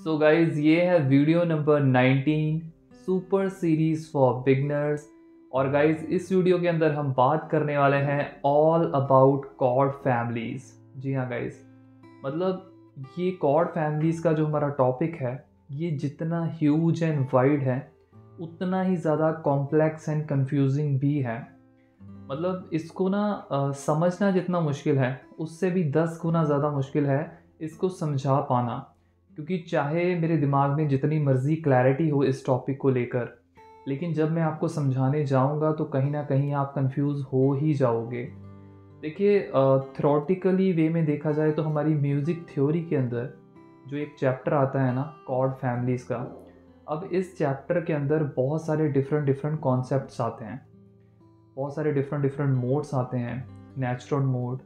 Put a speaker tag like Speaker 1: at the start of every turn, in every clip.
Speaker 1: So guys ये है video number 19 super series for beginners. और गाइज इस वीडियो के अंदर हम बात करने वाले हैं ऑल अबाउट कॉर्ड फैमिलीज। जी हाँ गाइज, मतलब ये कॉर्ड फैमिलीज का जो हमारा टॉपिक है ये जितना ह्यूज एंड वाइड है उतना ही ज़्यादा कॉम्प्लेक्स एंड कंफ्यूजिंग भी है। मतलब इसको ना समझना जितना मुश्किल है उससे भी 10 गुना ज़्यादा मुश्किल है इसको समझा पाना। क्योंकि चाहे मेरे दिमाग में जितनी मर्ज़ी क्लैरिटी हो इस टॉपिक को लेकर, लेकिन जब मैं आपको समझाने जाऊंगा तो कहीं ना कहीं आप कंफ्यूज हो ही जाओगे। देखिए, थ्योरेटिकली वे में देखा जाए तो हमारी म्यूज़िक थ्योरी के अंदर जो एक चैप्टर आता है ना कॉर्ड फैमिलीज़ का, अब इस चैप्टर के अंदर बहुत सारे डिफरेंट डिफरेंट कॉन्सेप्ट्स आते हैं, बहुत सारे डिफरेंट डिफरेंट मोड्स आते हैं। Natural mode,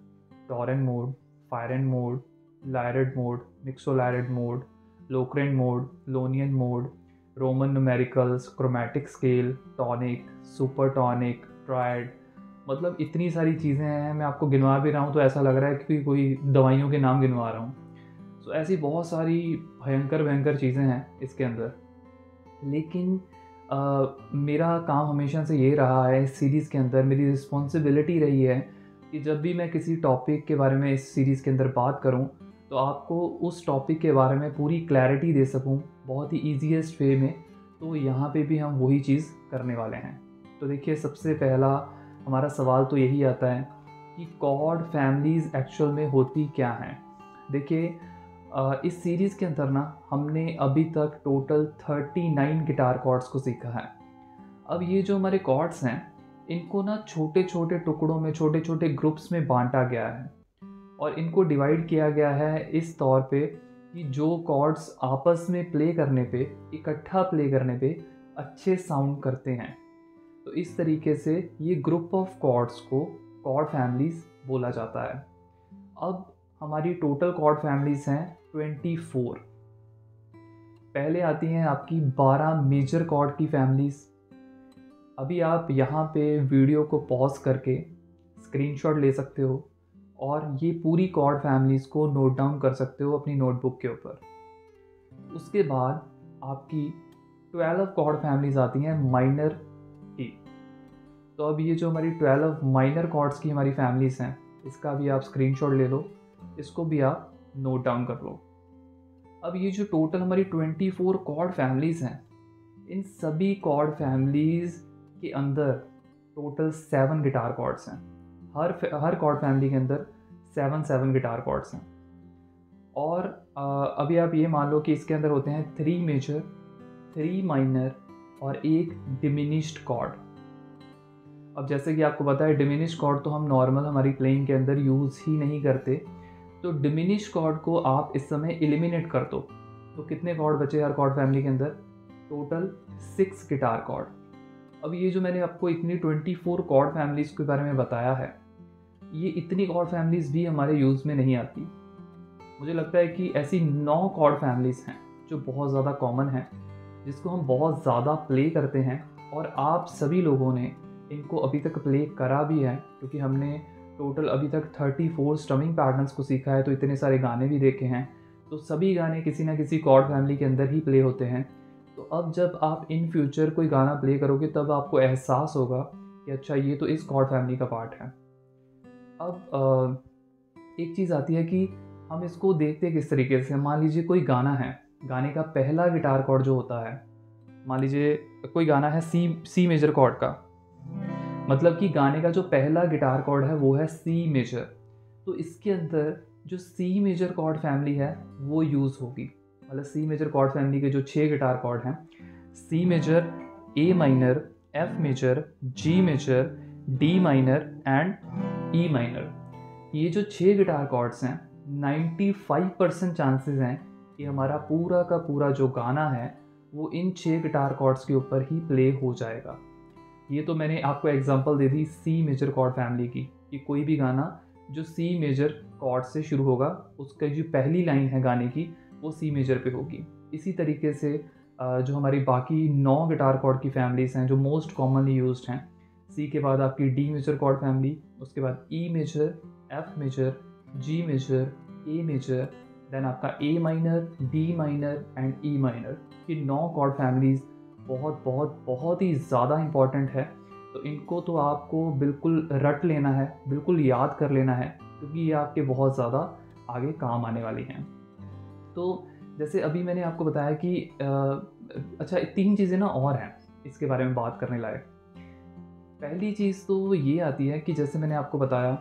Speaker 1: Dorian mode, Phrygian mode, Lydian mode, Mixolydian mode, Locrian mode, Ionian mode, Roman numericals, chromatic scale, tonic, super tonic, triad. मतलब इतनी सारी चीज़ें हैं, मैं आपको गिनवा भी रहा हूँ तो ऐसा लग रहा है कि कोई दवाइयों के नाम गिनवा रहा हूँ। तो ऐसी बहुत सारी भयंकर भयंकर चीज़ें हैं इसके अंदर। लेकिन मेरा काम हमेशा से ये रहा है, इस सीरीज़ के अंदर मेरी रिस्पॉन्सिबिलिटी रही है कि जब भी मैं किसी टॉपिक के बारे में इस सीरीज़ के अंदर बात करूं तो आपको उस टॉपिक के बारे में पूरी क्लैरिटी दे सकूं बहुत ही ईजीएस्ट वे में। तो यहाँ पे भी हम वही चीज़ करने वाले हैं। तो देखिए, सबसे पहला हमारा सवाल तो यही आता है कि कॉर्ड फैमिलीज़ एक्चुअल में होती क्या हैं। देखिए, इस सीरीज़ के अंदर ना हमने अभी तक टोटल 39 गिटार कॉर्ड्स को सीखा है। अब ये जो हमारे कॉर्ड्स हैं इनको ना छोटे छोटे टुकड़ों में, छोटे छोटे ग्रुप्स में बांटा गया है और इनको डिवाइड किया गया है इस तौर पे कि जो कॉर्ड्स आपस में प्ले करने पे, इकट्ठा प्ले करने पे अच्छे साउंड करते हैं। तो इस तरीके से ये ग्रुप ऑफ कॉर्ड्स को कॉर्ड फैमिलीज बोला जाता है। अब हमारी टोटल कॉर्ड फैमिलीज हैं 24। पहले आती हैं आपकी 12 मेजर कॉर्ड की फैमिलीज। अभी आप यहाँ पे वीडियो को पॉज करके स्क्रीनशॉट ले सकते हो और ये पूरी कॉर्ड फैमिलीज को नोट डाउन कर सकते हो अपनी नोटबुक के ऊपर। उसके बाद आपकी 12 कॉर्ड फैमिलीज आती हैं माइनर की। तो अब ये जो हमारी 12 माइनर कॉर्ड्स की हमारी फैमिलीज हैं इसका भी आप स्क्रीनशॉट ले लो, इसको भी आप नोट डाउन कर लो। अब ये जो टोटल हमारी 24 कॉर्ड फैमिलीज हैं, इन सभी कॉर्ड फैमिलीज के अंदर टोटल 7 गिटार कॉर्ड्स हैं। हर कॉर्ड फैमिली के अंदर 7 गिटार कॉर्ड्स हैं। और अभी आप ये मान लो कि इसके अंदर होते हैं 3 मेजर, 3 माइनर और एक डिमिनिश्ड कॉर्ड। अब जैसे कि आपको पता है डिमिनिश्ड कॉर्ड तो हम नॉर्मल हमारी प्लेइंग के अंदर यूज़ ही नहीं करते। तो डिमिनिश्ड कॉर्ड को आप इस समय एलिमिनेट कर दो तो कितने कॉर्ड बचे हर कॉर्ड फैमिली के अंदर? Total 6 guitar chord. अब ये जो मैंने आपको इतनी 24 कॉर्ड फैमिलीज़ के बारे में बताया है, ये इतनी कॉर्ड फैमिलीज़ भी हमारे यूज़ में नहीं आती। मुझे लगता है कि ऐसी 9 कॉर्ड फैमिलीज़ हैं जो बहुत ज़्यादा कॉमन हैं, जिसको हम बहुत ज़्यादा प्ले करते हैं और आप सभी लोगों ने इनको अभी तक प्ले करा भी है, क्योंकि हमने टोटल अभी तक 34 स्ट्रमिंग पैटर्न्स को सीखा है, तो इतने सारे गाने भी देखे हैं। तो सभी गाने किसी ना किसी कॉर्ड फैमिली के अंदर ही प्ले होते हैं। तो अब जब आप इन फ्यूचर कोई गाना प्ले करोगे तब आपको एहसास होगा कि अच्छा ये तो इस कॉर्ड फैमिली का पार्ट है। अब एक चीज़ आती है कि हम इसको देखते किस तरीके से। मान लीजिए कोई गाना है, गाने का पहला गिटार कॉर्ड जो होता है, मान लीजिए कोई गाना है सी मेजर कॉर्ड का, मतलब कि गाने का जो पहला गिटार कॉर्ड है वो है सी मेजर। तो इसके अंदर जो सी मेजर कॉर्ड फैमिली है वो यूज़ होगी। मतलब सी मेजर कॉर्ड फैमिली के जो 6 गिटार कॉर्ड हैं, C major, A minor, F major, G major, D minor and E minor. ये जो 6 गिटार कॉर्ड्स हैं, 95% चांसेस हैं कि हमारा पूरा का पूरा जो गाना है वो इन 6 गिटार कॉर्ड्स के ऊपर ही प्ले हो जाएगा। ये तो मैंने आपको एग्जांपल दे दी सी मेजर कॉर्ड फैमिली की, कि कोई भी गाना जो सी मेजर कॉर्ड से शुरू होगा उसका जो पहली लाइन है गाने की वो सी मेजर पे होगी। इसी तरीके से जो हमारी बाकी 9 गिटार कॉर्ड की फैमिलीज़ हैं जो मोस्ट कॉमनली यूज्ड हैं, सी के बाद आपकी डी मेजर कॉर्ड फैमिली, उसके बाद E major, F major, G major, A major, then आपका A minor, D minor and E minor. ये 9 कॉर्ड फैमिलीज़ बहुत बहुत बहुत ही ज़्यादा इम्पॉर्टेंट है। तो इनको तो आपको बिल्कुल रट लेना है, बिल्कुल याद कर लेना है, क्योंकि ये आपके बहुत ज़्यादा आगे काम आने वाली हैं। तो जैसे अभी मैंने आपको बताया कि अच्छा 3 चीज़ें ना और हैं इसके बारे में बात करने लायक। पहली चीज़ तो ये आती है कि जैसे मैंने आपको बताया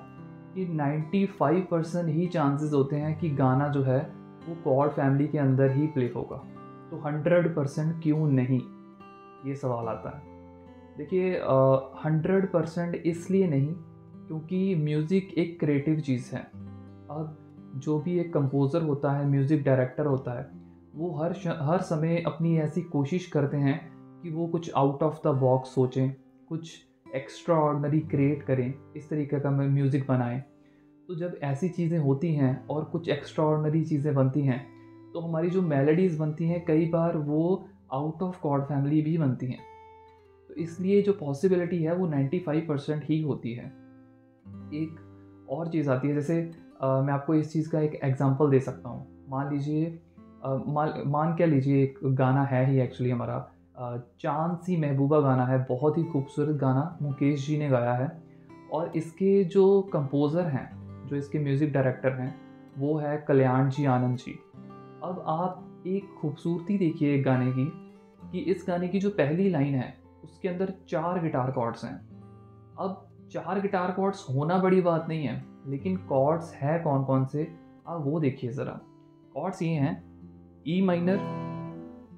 Speaker 1: कि 95% ही चांसेस होते हैं कि गाना जो है वो कॉर्ड फैमिली के अंदर ही प्ले होगा। तो 100% क्यों नहीं, ये सवाल आता है। देखिए 100% इसलिए नहीं क्योंकि म्यूज़िक एक क्रिएटिव चीज़ है। अब जो भी एक कंपोज़र होता है, म्यूज़िक डायरेक्टर होता है, वो हर समय अपनी ऐसी कोशिश करते हैं कि वो कुछ आउट ऑफ द बॉक्स सोचें, कुछ एक्स्ट्रा ऑर्डिनरी क्रिएट करें, इस तरीके का म्यूज़िक बनाएं। तो जब ऐसी चीज़ें होती हैं और कुछ एक्स्ट्रा ऑर्डिनरी चीज़ें बनती हैं, तो हमारी जो मेलोडीज़ बनती हैं कई बार वो आउट ऑफ कॉर्ड फैमिली भी बनती हैं। तो इसलिए जो पॉसिबिलिटी है वो 95% ही होती है। एक और चीज़ आती है, जैसे मैं आपको इस चीज़ का एक एग्जांपल दे सकता हूँ। मान लीजिए मान क्या लीजिए एक गाना है ही एक्चुअली हमारा चाँद सी महबूबा गाना है, बहुत ही खूबसूरत गाना मुकेश जी ने गाया है। और इसके जो कंपोज़र हैं, जो इसके म्यूज़िक डायरेक्टर हैं, वो है कल्याण जी आनंद जी। अब आप एक खूबसूरती देखिए एक गाने की, कि इस गाने की जो पहली लाइन है उसके अंदर 4 गिटार कॉर्ड्स हैं। अब 4 गिटार कॉर्ड्स होना बड़ी बात नहीं है, लेकिन कॉर्ड्स हैं कौन-कौन से, आप वो देखिए ज़रा। कॉर्ड्स ये हैं E minor,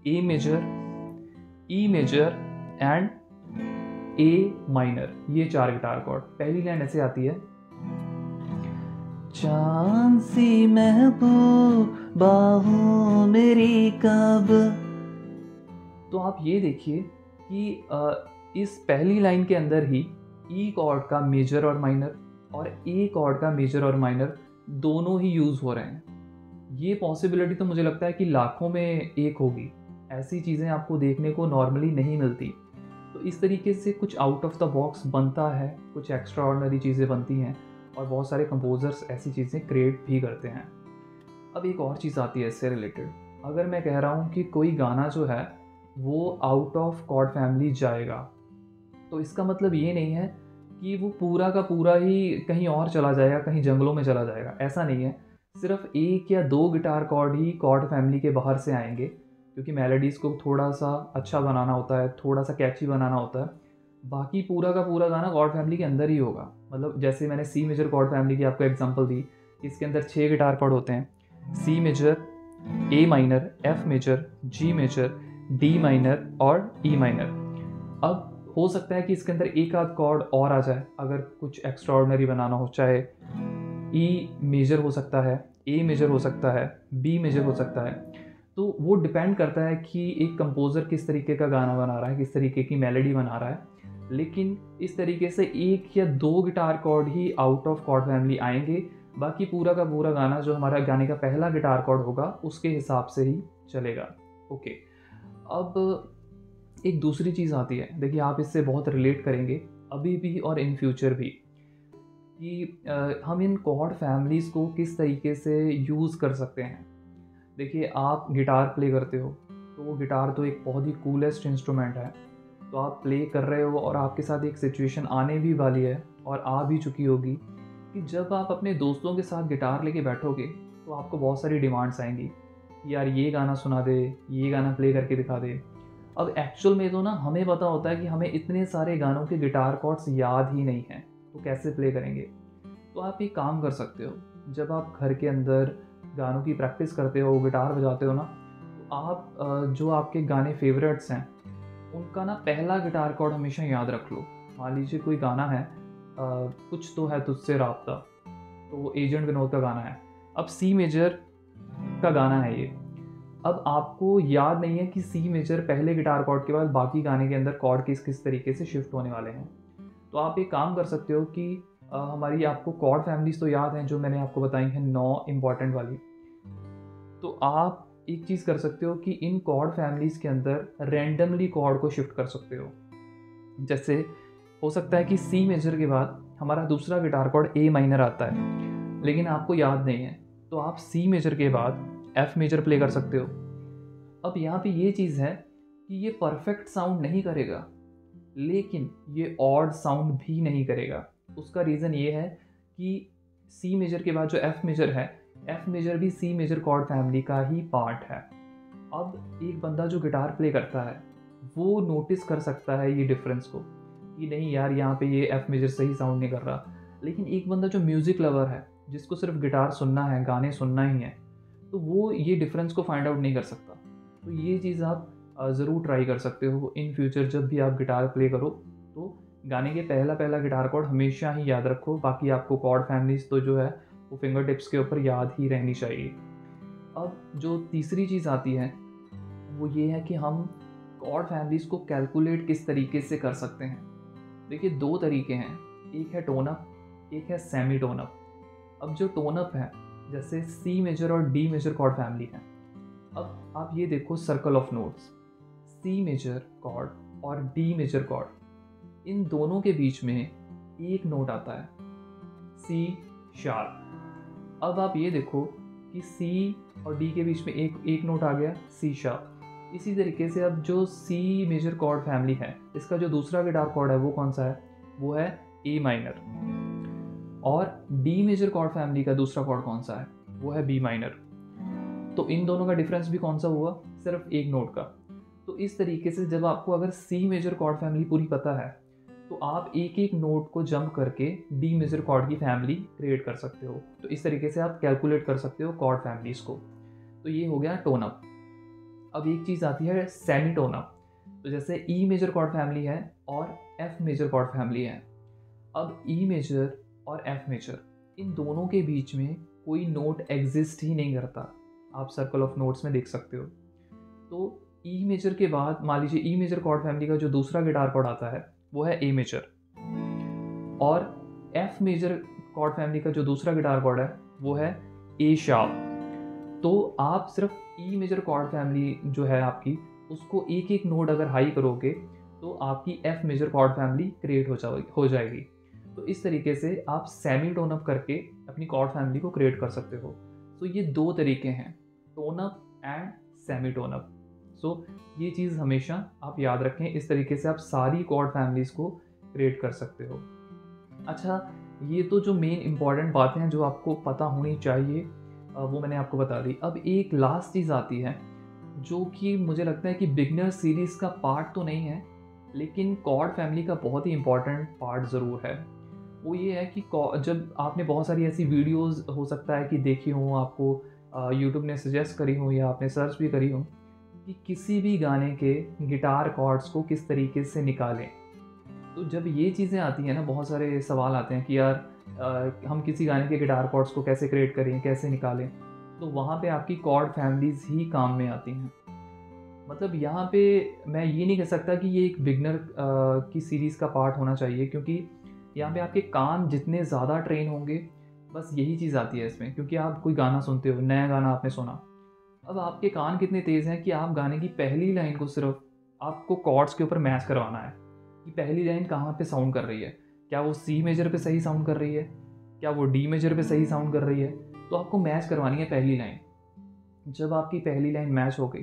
Speaker 1: A major, E major and A minor. ये 4 गिटार कॉर्ड। पहली लाइन ऐसे आती है, चांद सी महबूबा हो मेरी कब। तो आप ये देखिए कि इस पहली लाइन के अंदर ही ई कॉर्ड का मेजर और माइनर और ए कॉर्ड का मेजर और माइनर दोनों ही यूज़ हो रहे हैं। ये पॉसिबिलिटी तो मुझे लगता है कि लाखों में एक होगी। ऐसी चीज़ें आपको देखने को नॉर्मली नहीं मिलती। तो इस तरीके से कुछ आउट ऑफ द बॉक्स बनता है, कुछ एक्स्ट्रा ऑर्डिनरी चीज़ें बनती हैं और बहुत सारे कंपोज़र्स ऐसी चीज़ें क्रिएट भी करते हैं। अब एक और चीज़ आती है इससे रिलेटेड। अगर मैं कह रहा हूँ कि कोई गाना जो है वो आउट ऑफ कॉर्ड फैमिली जाएगा, तो इसका मतलब ये नहीं है कि वो पूरा का पूरा ही कहीं और चला जाएगा, कहीं जंगलों में चला जाएगा। ऐसा नहीं है। सिर्फ 1 या 2 गिटार कॉर्ड ही कॉर्ड फैमिली के बाहर से आएंगे, क्योंकि मेलोडीज़ को थोड़ा-सा अच्छा बनाना होता है, थोड़ा-सा कैची बनाना होता है। बाकी पूरा का पूरा गाना कॉर्ड फैमिली के अंदर ही होगा। मतलब जैसे मैंने सी मेजर कॉर्ड फैमिली की आपको एग्जांपल दी, इसके अंदर 6 गिटार कॉर्ड होते हैं। C major, A minor, F major, G major, D minor और ई माइनर। अब हो सकता है कि इसके अंदर एक आध कॉर्ड और आ जाए अगर कुछ एक्स्ट्रा ऑर्डिनरी बनाना हो, चाहे ई मेजर हो सकता है, ए मेजर हो सकता है, बी मेजर हो सकता है। तो वो डिपेंड करता है कि एक कंपोज़र किस तरीके का गाना बना रहा है, किस तरीके की मेलोडी बना रहा है। लेकिन इस तरीके से 1 या 2 गिटार कॉर्ड ही आउट ऑफ कॉर्ड फैमिली आएँगे, बाकी पूरा का पूरा गाना जो हमारा गाने का पहला गिटार कॉर्ड होगा उसके हिसाब से ही चलेगा। ओके। अब एक दूसरी चीज़ आती है, देखिए आप इससे बहुत रिलेट करेंगे अभी भी और इन फ्यूचर भी, कि हम इन कॉर्ड फैमिलीज़ को किस तरीके से यूज़ कर सकते हैं। देखिए आप गिटार प्ले करते हो, तो वो गिटार तो एक बहुत ही कूलेस्ट इंस्ट्रूमेंट है। तो आप प्ले कर रहे हो और आपके साथ एक सिचुएशन आने भी वाली है और आ भी चुकी होगी कि जब आप अपने दोस्तों के साथ गिटार लेके बैठोगे तो आपको बहुत सारी डिमांड्स आएंगी कि यार ये गाना सुना दे, ये गाना प्ले करके दिखा दे। अब एक्चुअल में तो ना हमें पता होता है कि हमें इतने सारे गानों के गिटार कॉर्ड्स याद ही नहीं हैं, तो कैसे प्ले करेंगे। तो आप एक काम कर सकते हो, जब आप घर के अंदर गानों की प्रैक्टिस करते हो, गिटार बजाते हो ना, तो आप जो आपके गाने फेवरेट्स हैं उनका ना पहला गिटार कॉर्ड हमेशा याद रख लो। मान लीजिए कोई गाना है कुछ तो है तुझसे राब्ता, तो वो एजेंट विनोद का गाना है। अब सी मेजर का गाना है ये। अब आपको याद नहीं है कि सी मेजर पहले गिटार कॉर्ड के बाद बाकी गाने के अंदर कॉर्ड किस किस तरीके से शिफ्ट होने वाले हैं। तो आप एक काम कर सकते हो कि हमारी आपको कॉर्ड फैमिलीज तो याद हैं जो मैंने आपको बताई हैं 9 इम्पॉर्टेंट वाली। तो आप एक चीज़ कर सकते हो कि इन कॉर्ड फैमिलीज़ के अंदर रैंडमली कॉर्ड को शिफ्ट कर सकते हो। जैसे हो सकता है कि सी मेजर के बाद हमारा दूसरा गिटार कॉर्ड ए माइनर आता है, लेकिन आपको याद नहीं है। तो आप सी मेजर के बाद एफ मेजर प्ले कर सकते हो। अब यहाँ पे ये चीज़ है कि ये परफेक्ट साउंड नहीं करेगा, लेकिन ये ऑड साउंड भी नहीं करेगा। उसका रीज़न ये है कि सी मेजर के बाद जो एफ मेजर है, एफ मेजर भी सी मेजर कॉर्ड फैमिली का ही पार्ट है। अब एक बंदा जो गिटार प्ले करता है वो नोटिस कर सकता है ये डिफरेंस को कि नहीं यार, यहाँ पे ये एफ मेजर सही साउंड नहीं कर रहा। लेकिन एक बंदा जो म्यूज़िक लवर है, जिसको सिर्फ गिटार सुनना है, गाने सुनना ही है, तो वो ये डिफरेंस को फाइंड आउट नहीं कर सकता। तो ये चीज़ आप ज़रूर ट्राई कर सकते हो इन फ्यूचर। जब भी आप गिटार प्ले करो तो गाने के पहला पहला गिटार कॉर्ड हमेशा ही याद रखो। बाकी आपको कॉर्ड फैमिलीज तो जो है वो फिंगर टिप्स के ऊपर याद ही रहनी चाहिए। अब जो तीसरी चीज़ आती है वो ये है कि हम कॉर्ड फैमिलीज को कैलकुलेट किस तरीके से कर सकते हैं। देखिए, दो तरीके हैं, एक है टोन अप, एक है सेमी टोन अप। अब जो टोन अप है, जैसे सी मेजर और डी मेजर कॉर्ड फैमिली है। अब आप ये देखो circle of notes, C major chord और डी मेजर कॉर्ड, इन दोनों के बीच में एक नोट आता है, सी शार्प। अब आप ये देखो कि सी और डी के बीच में एक नोट आ गया, सी शार्प। इसी तरीके से अब जो सी मेजर कॉर्ड फैमिली है, इसका जो दूसरा गिटार कॉर्ड है वो कौन सा है? वो है ए माइनर। और डी मेजर कॉर्ड फैमिली का दूसरा कॉर्ड कौन सा है? वो है बी माइनर। तो इन दोनों का डिफरेंस भी कौन सा हुआ? सिर्फ एक नोट का। तो इस तरीके से जब आपको अगर सी मेजर कॉर्ड फैमिली पूरी पता है तो आप एक एक नोट को जंप करके डी मेजर कॉर्ड की फैमिली क्रिएट कर सकते हो। तो इस तरीके से आप कैलकुलेट कर सकते हो कॉर्ड फैमिलीज को। तो ये हो गया टोन अप। अब एक चीज़ आती है सेमी टोन अप। तो जैसे ई मेजर कॉर्ड फैमिली है और एफ मेजर कॉर्ड फैमिली है। अब ई मेजर और एफ मेजर, इन दोनों के बीच में कोई नोट एग्जिस्ट ही नहीं करता। आप सर्कल ऑफ नोट्स में देख सकते हो। तो ई मेजर के बाद मान लीजिए ई मेजर कॉर्ड फैमिली का जो दूसरा गिटार कॉर्ड आता है वो है ए मेजर, और एफ मेजर कॉर्ड फैमिली का जो दूसरा गिटार कॉर्ड है वो है ए शार्प। तो आप सिर्फ ई मेजर कॉर्ड फैमिली जो है आपकी, उसको एक एक नोट अगर हाई करोगे तो आपकी F major chord family create हो जाएगी। तो इस तरीके से आप सेमी टोन अप करके अपनी कॉर्ड फैमिली को क्रिएट कर सकते हो। तो ये दो तरीके हैं, tone up and semitone up. So ये चीज़ हमेशा आप याद रखें। इस तरीके से आप सारी कॉर्ड फैमिलीज को क्रिएट कर सकते हो। अच्छा, ये तो जो मेन इंपॉर्टेंट बातें हैं जो आपको पता होनी चाहिए वो मैंने आपको बता दी। अब एक लास्ट चीज़ आती है जो कि मुझे लगता है कि बिगनर सीरीज़ का पार्ट तो नहीं है, लेकिन कॉर्ड फैमिली का बहुत ही इंपॉर्टेंट पार्ट ज़रूर है। वो ये है कि जब आपने बहुत सारी ऐसी वीडियोस हो सकता है कि देखी हो, आपको यूट्यूब ने सजेस्ट करी हो या आपने सर्च भी करी हो कि किसी भी गाने के गिटार कॉर्ड्स को किस तरीके से निकालें। तो जब ये चीज़ें आती हैं ना, बहुत सारे सवाल आते हैं कि यार हम किसी गाने के गिटार कॉर्ड्स को कैसे क्रिएट करें, कैसे निकालें। तो वहाँ पे आपकी कॉर्ड फैमिलीज़ ही काम में आती हैं। मतलब यहाँ पे मैं ये नहीं कह सकता कि ये एक बिगनर की सीरीज़ का पार्ट होना चाहिए, क्योंकि यहाँ पे आपके कान जितने ज़्यादा ट्रेन होंगे, बस यही चीज़ आती है इसमें। क्योंकि आप कोई गाना सुनते हो, नया गाना आपने सुना, अब आपके कान कितने तेज़ हैं कि आप गाने की पहली लाइन को सिर्फ आपको कॉर्ड्स के ऊपर मैच करवाना है कि पहली लाइन कहाँ पे साउंड कर रही है। क्या वो सी मेजर पे सही साउंड कर रही है, क्या वो डी मेजर पे सही साउंड कर रही है। तो आपको मैच करवानी है पहली लाइन। जब आपकी पहली लाइन मैच हो गई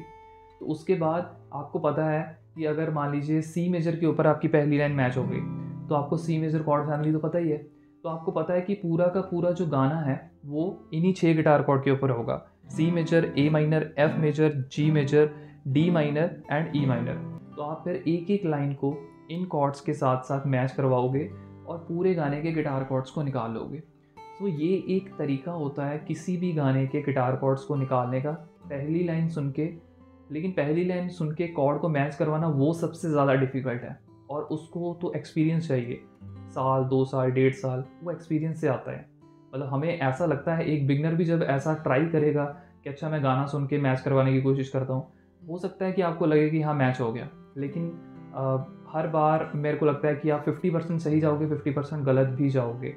Speaker 1: तो उसके बाद आपको पता है कि अगर मान लीजिए सी मेजर के ऊपर आपकी पहली लाइन मैच हो गई तो आपको सी मेजर कॉर्ड फैमिली तो पता ही है। तो आपको पता है कि पूरा का पूरा जो गाना है वो इन्हीं 6 गिटार कॉर्ड के ऊपर होगा, C major, A minor, F major, G major, D minor and E minor. तो आप फिर एक एक लाइन को इन कॉर्ड्स के साथ साथ मैच करवाओगे और पूरे गाने के गिटार कॉर्ड्स को निकाल लोगे। तो ये एक तरीका होता है किसी भी गाने के गिटार कॉर्ड्स को निकालने का, पहली लाइन सुन के। लेकिन पहली लाइन सुन के कॉर्ड को मैच करवाना वो सबसे ज़्यादा डिफ़िकल्ट है, और उसको तो एक्सपीरियंस चाहिए, साल, 2 साल, 1.5 साल, वो एक्सपीरियंस से आता है। मतलब हमें ऐसा लगता है एक बिगनर भी जब ऐसा ट्राई करेगा कि अच्छा मैं गाना सुन के मैच करवाने की कोशिश करता हूँ, हो सकता है कि आपको लगे कि हाँ मैच हो गया, लेकिन हर बार मेरे को लगता है कि आप 50% सही जाओगे, 50% गलत भी जाओगे।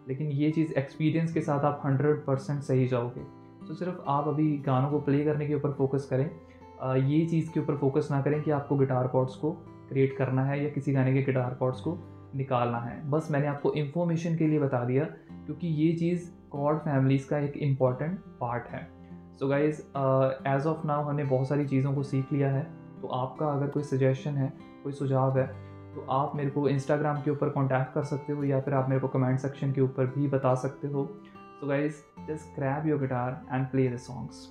Speaker 1: लेकिन ये चीज़ एक्सपीरियंस के साथ आप 100% सही जाओगे। तो सिर्फ आप अभी गानों को प्ले करने के ऊपर फोकस करें, ये चीज़ के ऊपर फोकस ना करें कि आपको गिटार कॉर्ड्स को क्रिएट करना है या किसी गाने के गिटार कॉर्ड्स को निकालना है। बस मैंने आपको इन्फॉर्मेशन के लिए बता दिया, क्योंकि ये चीज़ कॉर्ड फैमिलीज़ का एक इम्पॉर्टेंट पार्ट है। So guys, as of now हमने बहुत सारी चीज़ों को सीख लिया है। तो आपका अगर कोई सजेशन है, कोई सुझाव है, तो आप मेरे को इंस्टाग्राम के ऊपर कॉन्टैक्ट कर सकते हो, या फिर आप मेरे को कमेंट सेक्शन के ऊपर भी बता सकते हो। So guys, just grab your guitar and play the songs.